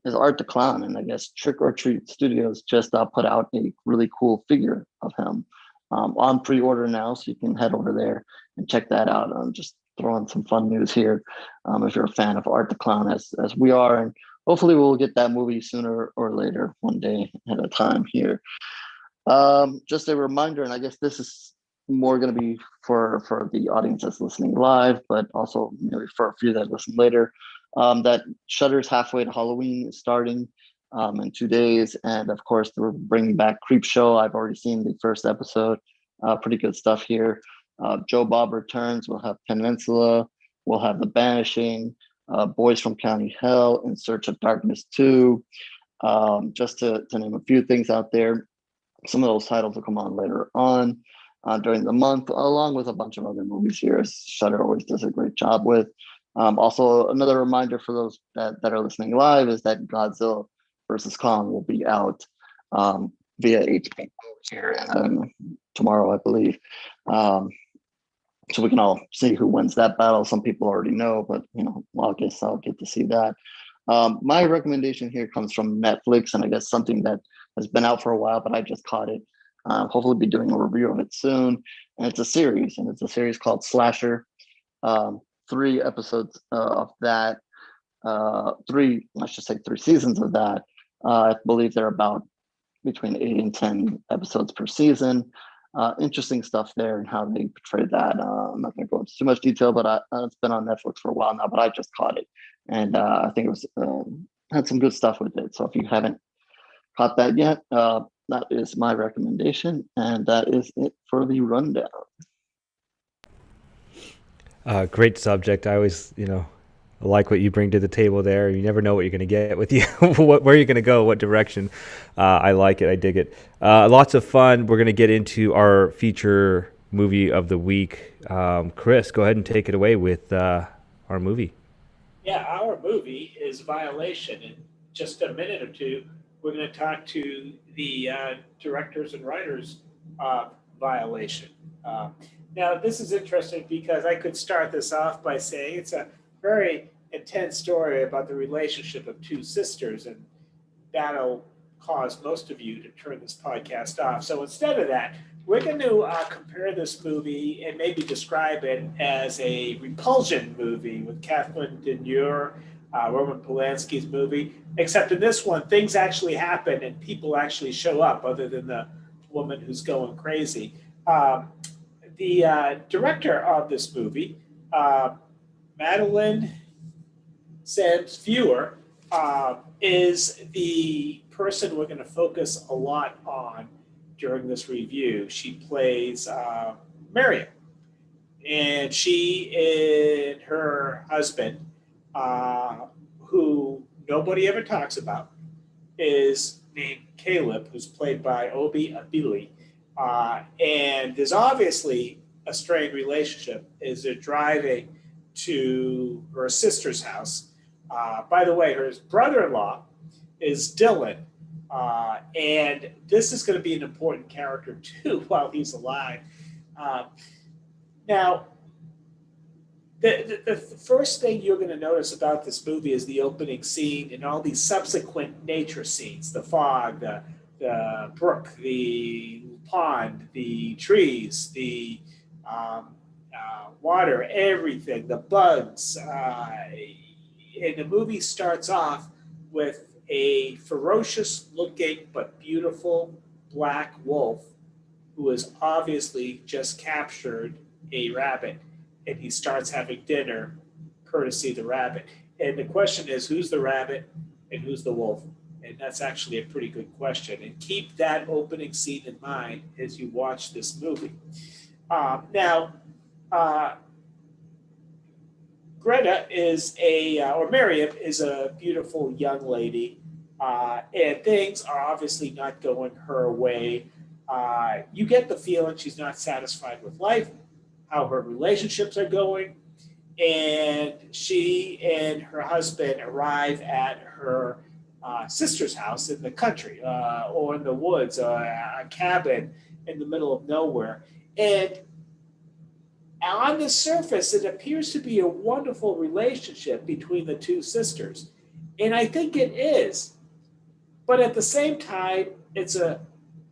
is Art the Clown, and I guess Trick or Treat Studios just put out a really cool figure of him on pre-order now, so you can head over there and check that out. I'm just throwing some fun news here if you're a fan of Art the Clown, as we are, and hopefully we'll get that movie sooner or later, one day at a time here. Just a reminder, and I guess this is more going to be for the audience that's listening live, but also maybe for a few that listen later, that Shudder's Halfway to Halloween is starting in 2 days. And of course, we're bringing back Creepshow. I've already seen the first episode. Pretty good stuff here. Joe Bob returns. We'll have Peninsula. We'll have The Banishing, Boys from County Hell, In Search of Darkness 2. Just to name a few things out there. Some of those titles will come on later on during the month, along with a bunch of other movies here, as Shudder always does a great job with. Also, another reminder for those that are listening live is that Godzilla versus Kong will be out via HBO here tomorrow, I believe. So we can all see who wins that battle. Some people already know, but I guess I'll get to see that. My recommendation here comes from Netflix, and I guess something that has been out for a while, but I just caught it. Hopefully be doing a review of it soon. And it's a series called Slasher. 3 episodes of that, three seasons of that. I believe they're about between 8 and 10 episodes per season. Interesting stuff there and how they portray that. I'm not going to go into too much detail, but it's been on Netflix for a while now, but I just caught it. And I think it was had some good stuff with it. So if you haven't caught that yet, that is my recommendation. And that is it for the rundown. Great subject. I always, like what you bring to the table there. You never know what you're going to get with you, where you're going to go, what direction. I like it. I dig it. Lots of fun. We're going to get into our feature movie of the week. Chris, go ahead and take it away with our movie. Yeah, our movie is Violation. In just a minute or two, we're going to talk to the directors and writers of Violation. Now, this is interesting because I could start this off by saying it's a very intense story about the relationship of two sisters, and that'll cause most of you to turn this podcast off. So instead of that, we're going to compare this movie and maybe describe it as a repulsion movie with Catherine Deneuve, Roman Polanski's movie, except in this one, things actually happen and people actually show up other than the woman who's going crazy. The director of this movie, Madeline Sands-Fewer, is the person we're going to focus a lot on during this review. She plays Miriam, and she and her husband, who nobody ever talks about, is named Caleb, who's played by Obi Abili. And there's obviously a strained relationship as they're driving to her sister's house. By the way, her brother-in-law is Dylan. And this is going to be an important character, too, while he's alive. Now, the first thing you're going to notice about this movie is the opening scene and all these subsequent nature scenes, the fog, the brook, the pond, the trees, the water, everything, the bugs. And the movie starts off with a ferocious looking but beautiful black wolf who has obviously just captured a rabbit, and he starts having dinner courtesy of the rabbit. And the question is, who's the rabbit and who's the wolf? And that's actually a pretty good question. And keep that opening scene in mind as you watch this movie. Now, Greta is or Miriam is a beautiful young lady, and things are obviously not going her way. You get the feeling she's not satisfied with life, how her relationships are going, and she and her husband arrive at her sister's house in the country or in the woods, a cabin in the middle of nowhere. And on the surface, it appears to be a wonderful relationship between the two sisters. And I think it is. But at the same time, it's I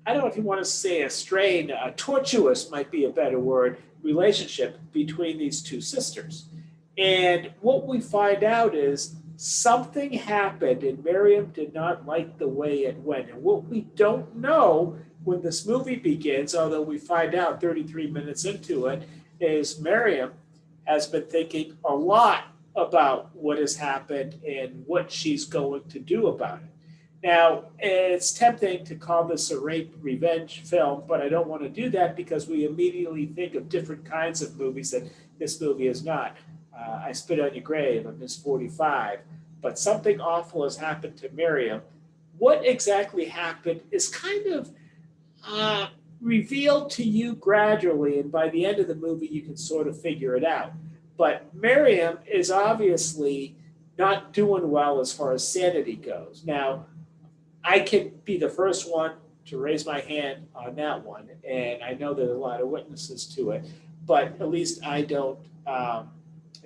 don't know if you want to say a strained, tortuous might be a better word, relationship between these two sisters. And what we find out is something happened and Miriam did not like the way it went. And what we don't know when this movie begins, although we find out 33 minutes into it, is Miriam has been thinking a lot about what has happened and what she's going to do about it. Now, it's tempting to call this a rape revenge film, but I don't want to do that because we immediately think of different kinds of movies that this movie is not. I Spit on Your Grave, I Miss 45, but something awful has happened to Miriam. What exactly happened is kind of revealed to you gradually, and by the end of the movie, you can sort of figure it out. But Miriam is obviously not doing well as far as sanity goes. Now, I can be the first one to raise my hand on that one, and I know there's a lot of witnesses to it, but at least I don't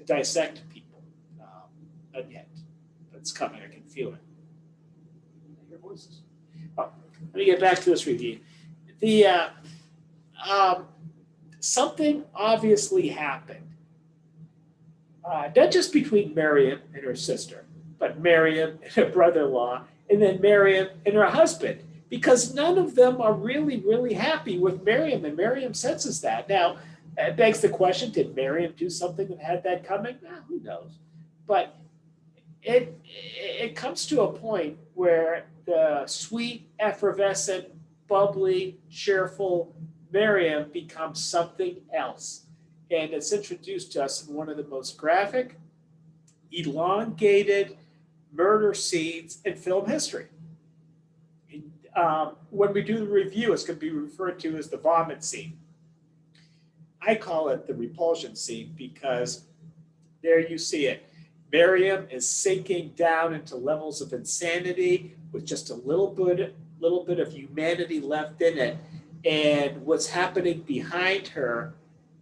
dissect people. Not yet. But it's coming. I can feel it. I hear voices. Oh, let me get back to this review. Something obviously happened, not just between Miriam and her sister, but Miriam and her brother-in-law, and then Miriam and her husband, because none of them are really, really happy with Miriam, and Miriam senses that. Now, it begs the question, did Miriam do something that had that coming? Who knows? But it comes to a point where the sweet, effervescent, bubbly, cheerful Miriam becomes something else. And it's introduced to us in one of the most graphic, elongated murder scenes in film history. When we do the review, it's going to be referred to as the vomit scene. I call it the repulsion scene because there you see it. Miriam is sinking down into levels of insanity with just a little bit of humanity left in it. And what's happening behind her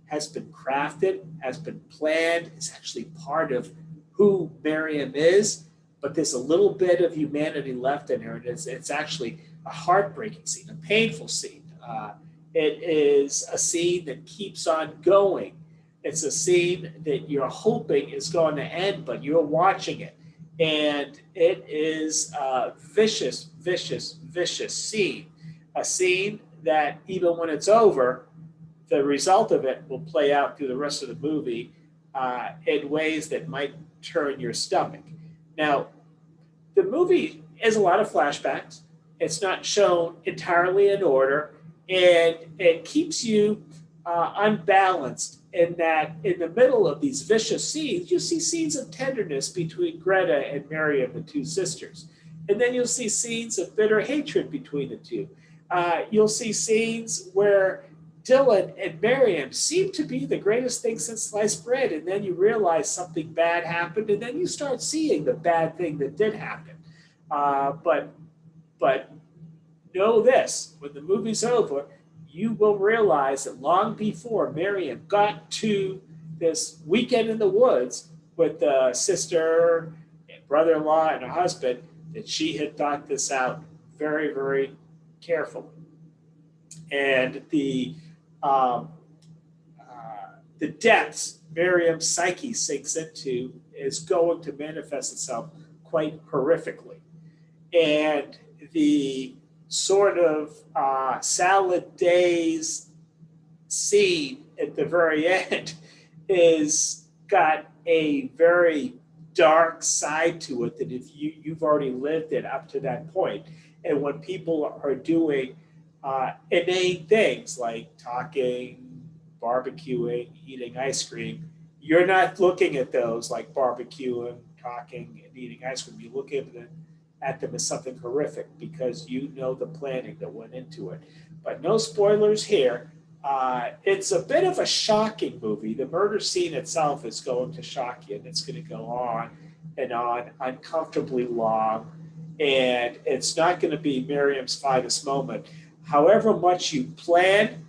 has been crafted, has been planned. It's actually part of who Miriam is, but there's a little bit of humanity left in her. And it's actually a heartbreaking scene, a painful scene. It is a scene that keeps on going. It's a scene that you're hoping is going to end, but you're watching it. And it is a vicious, vicious, vicious scene. A scene that even when it's over, the result of it will play out through the rest of the movie in ways that might turn your stomach. Now, the movie has a lot of flashbacks. It's not shown entirely in order, and it keeps you unbalanced in that in the middle of these vicious scenes, you see scenes of tenderness between Greta and Miriam, the two sisters. And then you'll see scenes of bitter hatred between the two. You'll see scenes where Dylan and Miriam seem to be the greatest thing since sliced bread, and then you realize something bad happened, and then you start seeing the bad thing that did happen. But know this, when the movie's over, you will realize that long before Miriam got to this weekend in the woods with the sister and brother-in-law and her husband, that she had thought this out very, very carefully. And the depths Miriam's psyche sinks into is going to manifest itself quite horrifically. And the sort of salad days scene at the very end is got a very dark side to it that if you've already lived it up to that point. And when people are doing inane things like talking, barbecuing, eating ice cream, you're not looking at those like barbecuing, talking, and eating ice cream. You look at them as something horrific because you know the planning that went into it. But no spoilers here. It's a bit of a shocking movie. The murder scene itself is going to shock you, and it's going to go on and on, uncomfortably long. And it's not going to be Miriam's finest moment. However much you plan,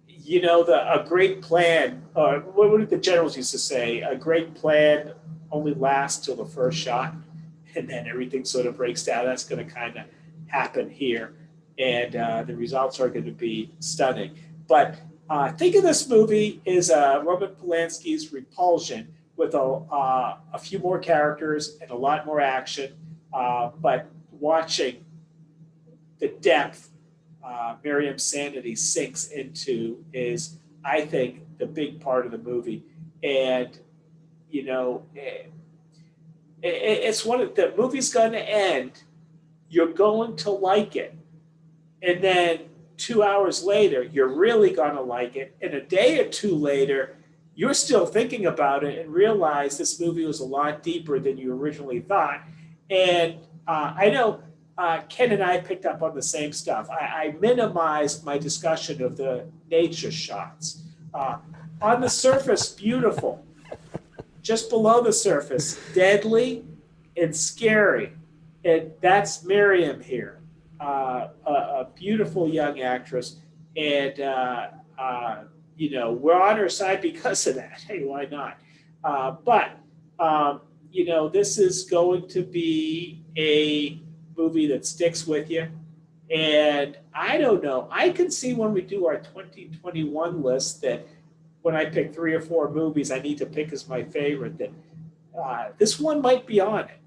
a great plan, or what did the generals used to say? A great plan only lasts till the first shot, and then everything sort of breaks down. That's going to kind of happen here, and the results are going to be stunning. But think of this movie as Roman Polanski's Repulsion with a few more characters and a lot more action, but watching the depth Miriam's sanity sinks into is, I think, the big part of the movie. And, it's one of the movie's going to end. You're going to like it. And then 2 hours later, you're really going to like it. And a day or two later, you're still thinking about it and realize this movie was a lot deeper than you originally thought. And I know Ken and I picked up on the same stuff. I minimized my discussion of the nature shots. On the surface, beautiful. Just below the surface, deadly and scary. And that's Miriam here, a beautiful young actress. And, we're on her side because of that. Hey, why not? This is going to be a movie that sticks with you. And I don't know. I can see when we do our 2021 list that when I pick 3 or 4 movies I need to pick as my favorite, that this one might be on it.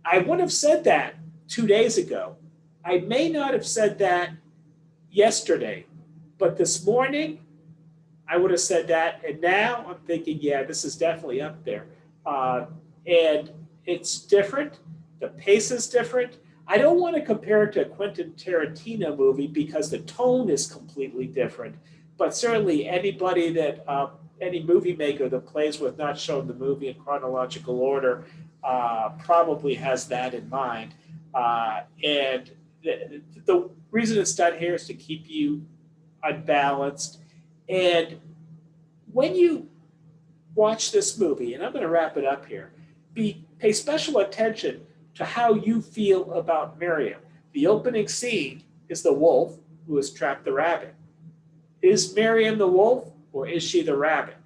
I wouldn't have said that 2 days ago. I may not have said that yesterday, but this morning I would have said that. And now I'm thinking, yeah, this is definitely up there. And it's different. The pace is different. I don't want to compare it to a Quentin Tarantino movie because the tone is completely different. But certainly anybody that, any movie maker that plays with not showing the movie in chronological order probably has that in mind. And the reason it's done here is to keep you unbalanced. And when you watch this movie, and I'm going to wrap it up here, pay special attention to how you feel about Miriam. The opening scene is the wolf who has trapped the rabbit. Is Miriam the wolf or is she the rabbit?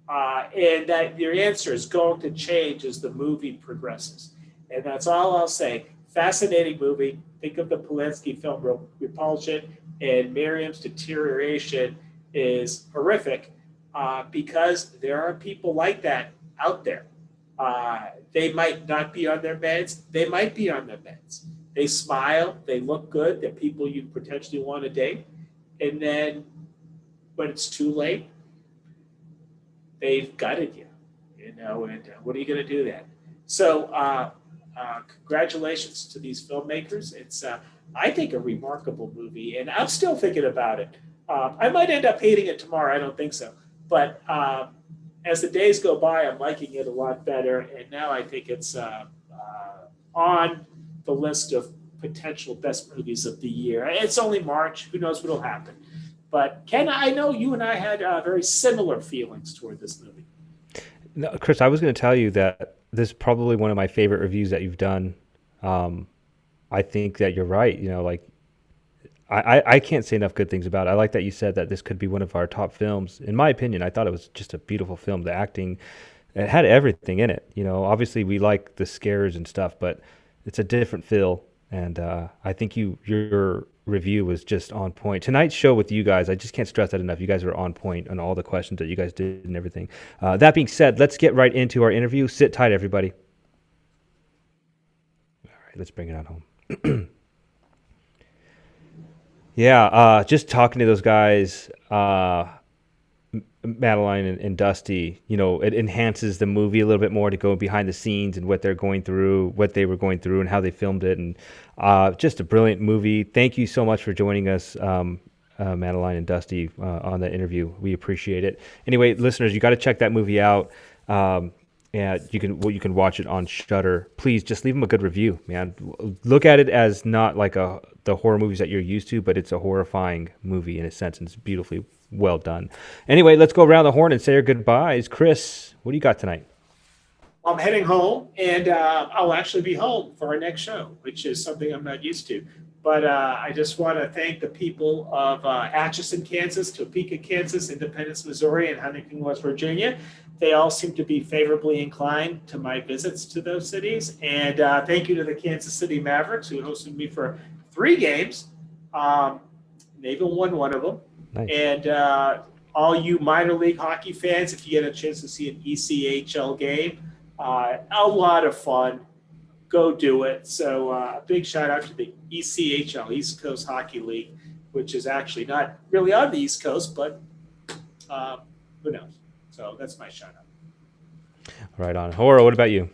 And that your answer is going to change as the movie progresses. And that's all I'll say. Fascinating movie. Think of the Polanski film Repulsion, and Miriam's deterioration is horrific because there are people like that out there. They might not be on their meds. They might be on their meds. They smile. They look good. They're people you potentially want to date. And then when it's too late, they've gutted you, and what are you going to do then? So congratulations to these filmmakers. It's, I think, a remarkable movie, and I'm still thinking about it. I might end up hating it tomorrow. I don't think so. But as the days go by, I'm liking it a lot better. And now I think it's on the list of potential best movies of the year. It's only March. Who knows what will happen? But Ken, I know you and I had very similar feelings toward this movie. No, Chris, I was going to tell you that this is probably one of my favorite reviews that you've done. I think that you're right. I can't say enough good things about it. I like that you said that this could be one of our top films. In my opinion, I thought it was just a beautiful film. The acting, it had everything in it. Obviously we like the scares and stuff, but it's a different feel. And I think your review was just on point. Tonight's show with you guys, I just can't stress that enough. You guys were on point on all the questions that you guys did and everything. That being said, let's get right into our interview. Sit tight, everybody. All right, let's bring it on home. Yeah, just talking to those guys, Madeline and Dusty, it enhances the movie a little bit more to go behind the scenes and what they were going through, and how they filmed it. And just a brilliant movie. Thank you so much for joining us, Madeline and Dusty, on that interview. We appreciate it. Anyway, listeners, you got to check that movie out. And you can watch it on Shudder. Please just leave them a good review, man. Look at it as not like the horror movies that you're used to, but it's a horrifying movie in a sense, and it's beautifully well done. Anyway, let's go around the horn and say our goodbyes. Chris, what do you got tonight? I'm heading home, and I'll actually be home for our next show, which is something I'm not used to. But I just want to thank the people of Atchison, Kansas, Topeka, Kansas, Independence, Missouri, and Huntington, West Virginia. They all seem to be favorably inclined to my visits to those cities. And thank you to the Kansas City Mavericks, who hosted me for 3 games. They even won one of them. Nice. And all you minor league hockey fans, if you get a chance to see an ECHL game, a lot of fun. Go do it. So a big shout out to the ECHL, East Coast Hockey League, which is actually not really on the East Coast, but who knows? So that's my shout out. Right on. HorrO, what about you?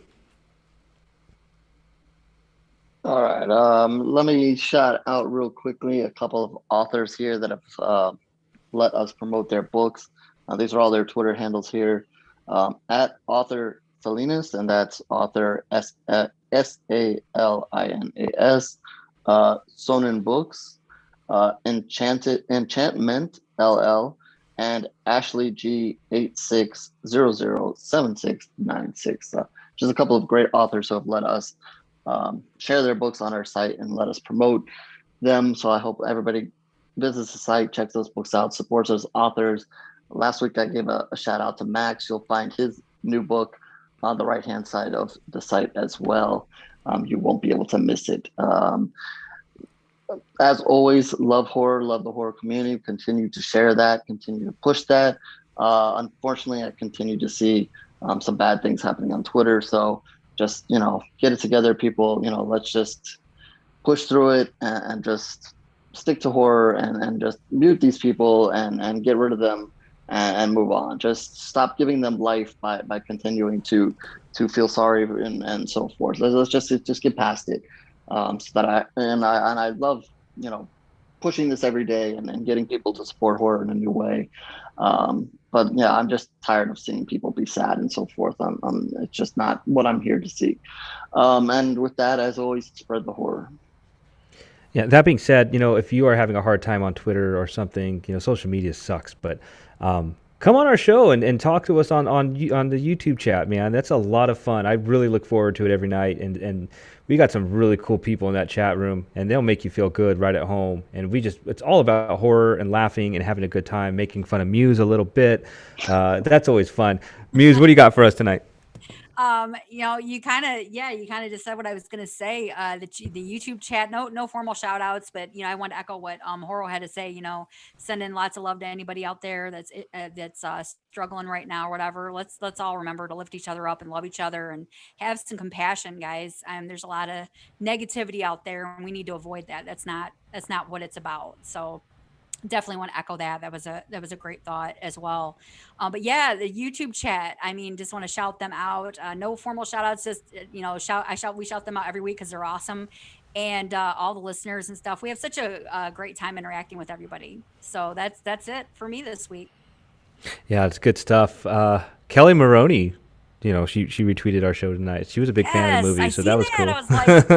All right. Let me shout out real quickly a couple of authors here that have let us promote their books. These are all their Twitter handles here. At author Salinas, and that's author Salinas. Sonnen Books, Enchantment LL, and Ashley G 86007696. Just a couple of great authors who have let us share their books on our site and let us promote them. So I hope everybody visits the site, checks those books out, supports those authors. Last week I gave a shout out to Max. You'll find his new book on the right hand side of the site as well. You won't be able to miss it. As always, love horror, love the horror community. Continue to share that, continue to push that. Unfortunately, I continue to see some bad things happening on Twitter. So just, get it together, people. Let's just push through it and just stick to horror and just mute these people and get rid of them and move on. Just stop giving them life by continuing to feel sorry and so forth. Let's just get past it. So that I love, pushing this every day and getting people to support horror in a new way. But yeah, I'm just tired of seeing people be sad and so forth. It's just not what I'm here to see. And with that, as always, spread the horror. Yeah. That being said, if you are having a hard time on Twitter or something, social media sucks, but come on our show and talk to us on the YouTube chat, man. That's a lot of fun. I really look forward to it every night. And we got some really cool people in that chat room, and they'll make you feel good right at home. And it's all about horror and laughing and having a good time, making fun of Muse a little bit. That's always fun. Muse, what do you got for us tonight? You kind of just said what I was going to say. The YouTube chat, no formal shout outs, but I want to echo what HorrO had to say. Send in lots of love to anybody out there that's struggling right now or whatever. Let's all remember to lift each other up and love each other and have some compassion, guys. There's a lot of negativity out there, and we need to avoid that. That's not what it's about. So definitely want to echo that. That was a great thought as well. But yeah, the YouTube chat, just want to shout them out. No formal shout outs, just, we shout them out every week because they're awesome. And all the listeners and stuff. We have such a great time interacting with everybody. So that's it for me this week. Yeah, it's good stuff. Kelly Maroney, she retweeted our show tonight. She was a big fan of the movie, so that was cool. I was like,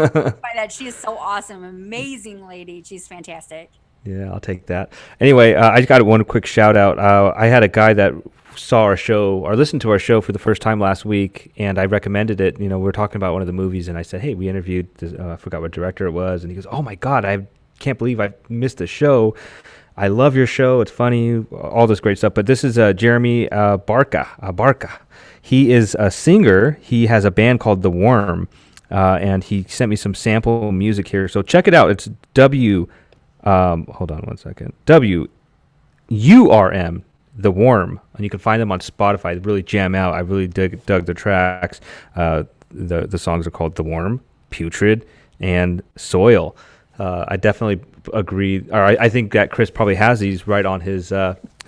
by that. She is so awesome. Amazing lady. She's fantastic. Yeah, I'll take that. Anyway, I just got one quick shout out. I had a guy that saw our show or listened to our show for the first time last week, and I recommended it. We were talking about one of the movies, and I said, hey, we interviewed this, I forgot what director it was, and he goes, oh my God, I can't believe I missed the show. I love your show. It's funny, all this great stuff. But this is Jeremy Barca. He is a singer. He has a band called The Worm, and he sent me some sample music here. So check it out. It's hold on one second. WURM, The Worm, and you can find them on Spotify. They really jam out. I really dug their tracks. The songs are called The Worm, Putrid, and Soil. I definitely agree. Or I think that Chris probably has these right on his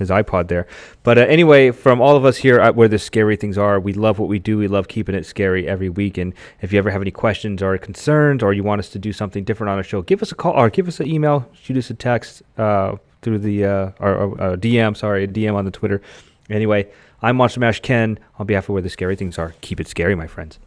his iPod there. But anyway, from all of us here at Where the Scary Things Are, we love what we do. We love keeping it scary every week. And if you ever have any questions or concerns, or you want us to do something different on our show, give us a call or give us an email, shoot us a text through the or DM on the Twitter. Anyway, I'm MonsterMash Ken on behalf of Where the Scary Things Are. Keep it scary, my friends.